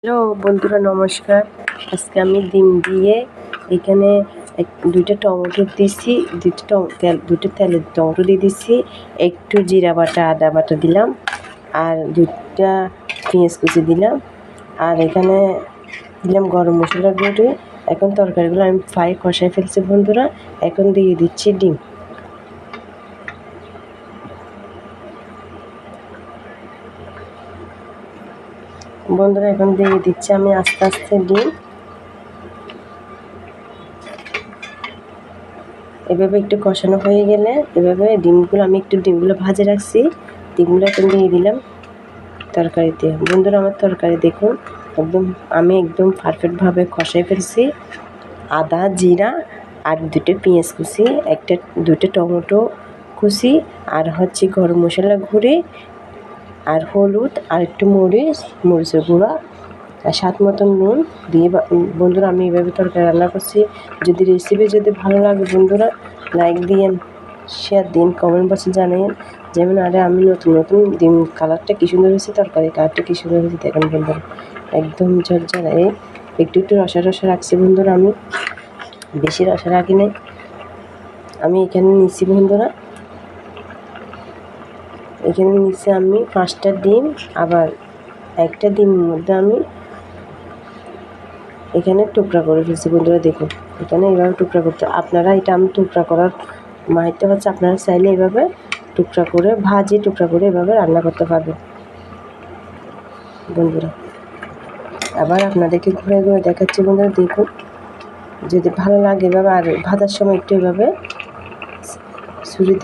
Hello বন্ধুরা, নমস্কার। আজকে আমি ডিম দিয়ে এখানে দুইটা টমেটো দিছি, দুটো তেলের টমেটো দিয়ে দিচ্ছি, একটু জিরা বাটা আদা বাটা দিলাম, আর দুইটা পেঁয়াজ কুচি দিলাম, আর এখানে দিলাম গরম মশলা গুঁড়ো। এখন তরকারিগুলো আমি ফ্রাই কষাই ফেলছি বন্ধুরা। এখন দিয়ে দিচ্ছি ডিম। বন্ধুরা এখন দিয়ে দিচ্ছি আমি আস্তে আস্তে ডিম। এভাবে একটু কষানো হয়ে গেলে এভাবে ডিমগুলো ভাজে রাখছি, ডিমগুলো এখন দিয়ে দিলাম তরকারিতে। বন্ধুরা আমার তরকারি দেখুন, আমি একদম পারফেক্টভাবে কষাই ফেলছি। আদা জিরা আর দুটো পেঁয়াজ কুচি, দুটো টমেটো কুচি, আর গরম মশলা গুঁড়ি, আর হলুদ, আর একটু মরিচের গুঁড়া, আর স্বাদ মতন নুন দিয়ে বন্ধুরা আমি এইভাবে তরকারি রান্না করছি। রেসিপি যদি ভালো লাগে বন্ধুরা, লাইক দিয়েন, শেয়ার দিন, কমেন্ট বক্সে জানান। যেমন আমি নতুন ডিম কালারটা কী সুন্দর হয়েছে, তরকারি কালারটা কী সুন্দর হয়েছে দেখেন বন্ধুরা, একদম ঝরঝরা। একটু রসা রাখছি বন্ধুরা, আমি বেশি রসা রাখি নাই। আমি এখানে নিচ্ছি বন্ধুরা, আমি 5টা ডিম, আবার একটা ডিমের মধ্যে আমি এখানে টুকরা করে ফেলছি বন্ধুরা। দেখুন এখানে এইভাবে টুকরা করতে, আপনারা এটা আমি টুকরা করার মাহিতে হচ্ছে, আপনারা চাইলে এইভাবে টুকরা করে এভাবে রান্না করতে পারবেন বন্ধুরা। আবার আপনাদেরকে ঘুরে দেখাচ্ছি বন্ধুরা। দেখুন যদি ভালো লাগে এভাবে, আর ভাজার সময় একটু এভাবে ছুরি